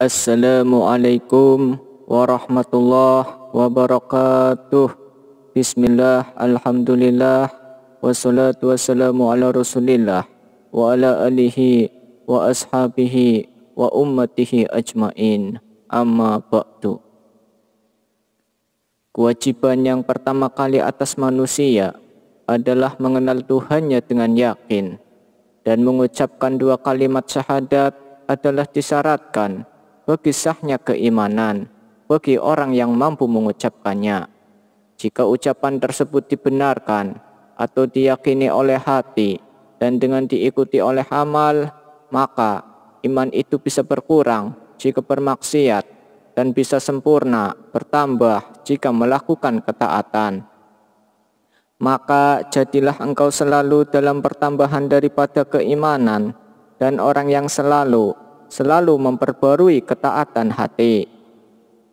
Assalamualaikum warahmatullahi wabarakatuh. Bismillah, alhamdulillah, wassalatu wassalamu ala rasulillah wa ala alihi wa ashabihi wa ummatihi ajmain. Amma ba'du. Kewajiban yang pertama kali atas manusia adalah mengenal Tuhannya dengan yakin, dan mengucapkan dua kalimat syahadat adalah disyaratkan bagi sahnya keimanan bagi orang yang mampu mengucapkannya. Jika ucapan tersebut dibenarkan atau diyakini oleh hati dan dengan diikuti oleh amal, maka iman itu bisa berkurang jika bermaksiat dan bisa sempurna bertambah jika melakukan ketaatan. Maka jadilah engkau selalu dalam pertambahan daripada keimanan dan orang yang selalu memperbarui ketaatan hati,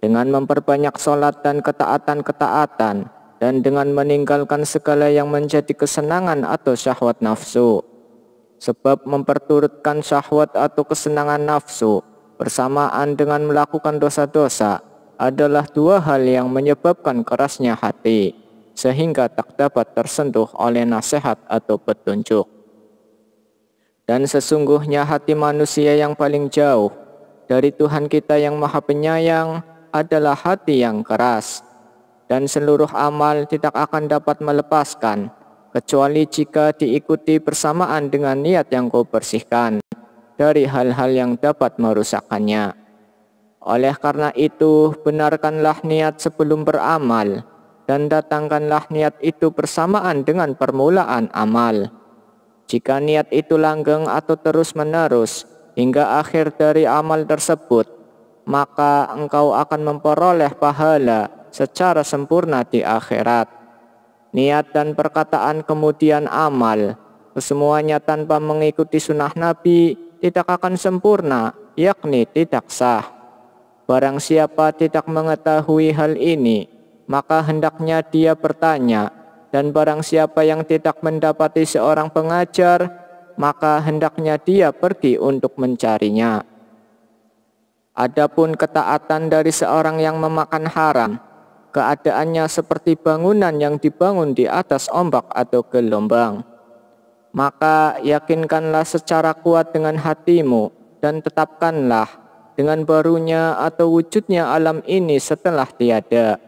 dengan memperbanyak sholat dan ketaatan-ketaatan, dan dengan meninggalkan segala yang menjadi kesenangan atau syahwat nafsu. Sebab memperturutkan syahwat atau kesenangan nafsu bersamaan dengan melakukan dosa-dosa adalah dua hal yang menyebabkan kerasnya hati, sehingga tak dapat tersentuh oleh nasihat atau petunjuk. Dan sesungguhnya hati manusia yang paling jauh dari Tuhan kita yang Maha Penyayang adalah hati yang keras, dan seluruh amal tidak akan dapat melepaskan kecuali jika diikuti bersamaan dengan niat yang kau bersihkan dari hal-hal yang dapat merusakkannya. Oleh karena itu, benarkanlah niat sebelum beramal, dan datangkanlah niat itu bersamaan dengan permulaan amal. Jika niat itu langgeng atau terus-menerus hingga akhir dari amal tersebut, maka engkau akan memperoleh pahala secara sempurna di akhirat. Niat dan perkataan kemudian amal, kesemuanya tanpa mengikuti sunnah Nabi tidak akan sempurna, yakni tidak sah. Barang siapa tidak mengetahui hal ini, maka hendaknya dia bertanya. Dan barang siapa yang tidak mendapati seorang pengajar, maka hendaknya dia pergi untuk mencarinya. Adapun ketaatan dari seorang yang memakan haram, keadaannya seperti bangunan yang dibangun di atas ombak atau gelombang. Maka yakinkanlah secara kuat dengan hatimu, dan tetapkanlah dengan barunya atau wujudnya alam ini setelah tiada.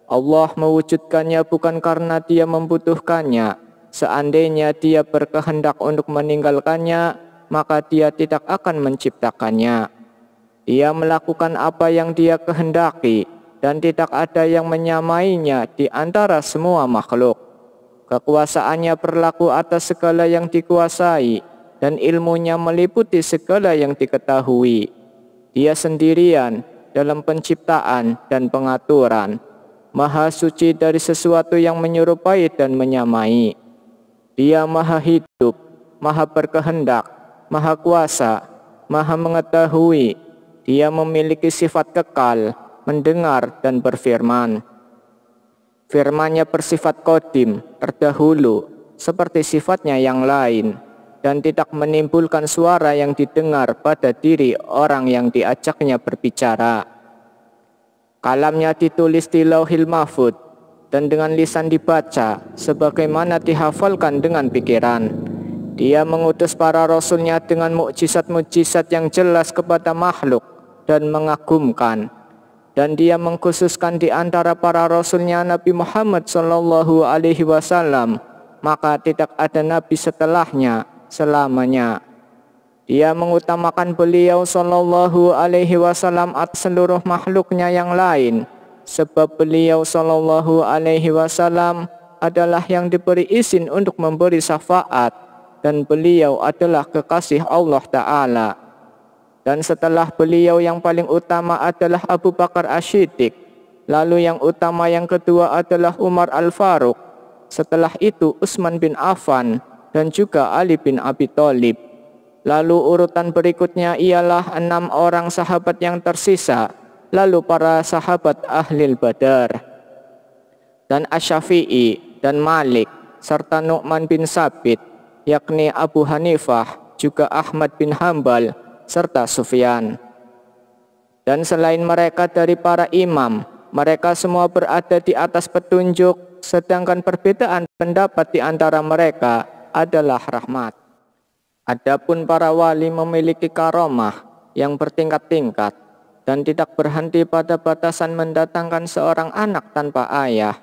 Allah mewujudkannya bukan karena dia membutuhkannya. Seandainya dia berkehendak untuk meninggalkannya, maka dia tidak akan menciptakannya. Dia melakukan apa yang dia kehendaki, dan tidak ada yang menyamainya di antara semua makhluk. Kekuasaannya berlaku atas segala yang dikuasai, dan ilmunya meliputi segala yang diketahui. Dia sendirian dalam penciptaan dan pengaturan, Maha suci dari sesuatu yang menyerupai dan menyamai. Dia maha hidup, maha berkehendak, maha kuasa, maha mengetahui. Dia memiliki sifat kekal, mendengar dan berfirman. Firman-Nya bersifat qadim, terdahulu, seperti sifatnya yang lain, dan tidak menimbulkan suara yang didengar pada diri orang yang diajaknya berbicara. Kalamnya ditulis di Lauhil Mahfud dan dengan lisan dibaca sebagaimana dihafalkan dengan pikiran. Dia mengutus para rasulnya dengan mukjizat-mukjizat yang jelas kepada makhluk dan mengagumkan. Dan dia mengkhususkan di antara para rasulnya Nabi Muhammad SAW, maka tidak ada nabi setelahnya selamanya. Dia mengutamakan beliau SAW atas seluruh makhluknya yang lain, sebab beliau SAW adalah yang diberi izin untuk memberi syafaat, dan beliau adalah kekasih Allah Ta'ala. Dan setelah beliau yang paling utama adalah Abu Bakar As-Siddiq, lalu yang utama yang kedua adalah Umar Al-Faruq, setelah itu Utsman bin Affan, dan juga Ali bin Abi Thalib. Lalu urutan berikutnya ialah 6 orang sahabat yang tersisa, lalu para sahabat Ahlil Badar, dan Asy-Syafi'i dan Malik, serta Nu'man bin Sabit, yakni Abu Hanifah, juga Ahmad bin Hambal, serta Sufyan. Dan selain mereka dari para imam, mereka semua berada di atas petunjuk, sedangkan perbedaan pendapat di antara mereka adalah rahmat. Adapun para wali memiliki karomah yang bertingkat-tingkat dan tidak berhenti pada batasan mendatangkan seorang anak tanpa ayah.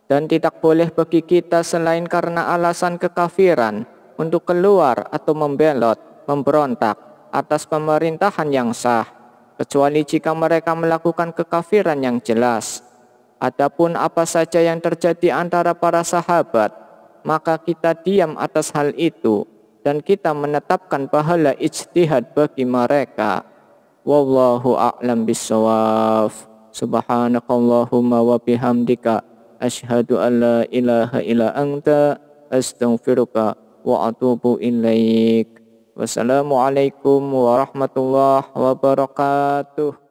Dan tidak boleh bagi kita selain karena alasan kekafiran untuk keluar atau membelot, memberontak atas pemerintahan yang sah, kecuali jika mereka melakukan kekafiran yang jelas. Adapun apa saja yang terjadi antara para sahabat, maka kita diam atas hal itu dan kita menetapkan pahala ijtihad bagi mereka. Wallahu a'lam bissawab. Subhanakallahumma wa bihamdika asyhadu an la ilaha illa anta astaghfiruka wa atubu ilaik. Wassalamualaikum warahmatullahi wabarakatuh.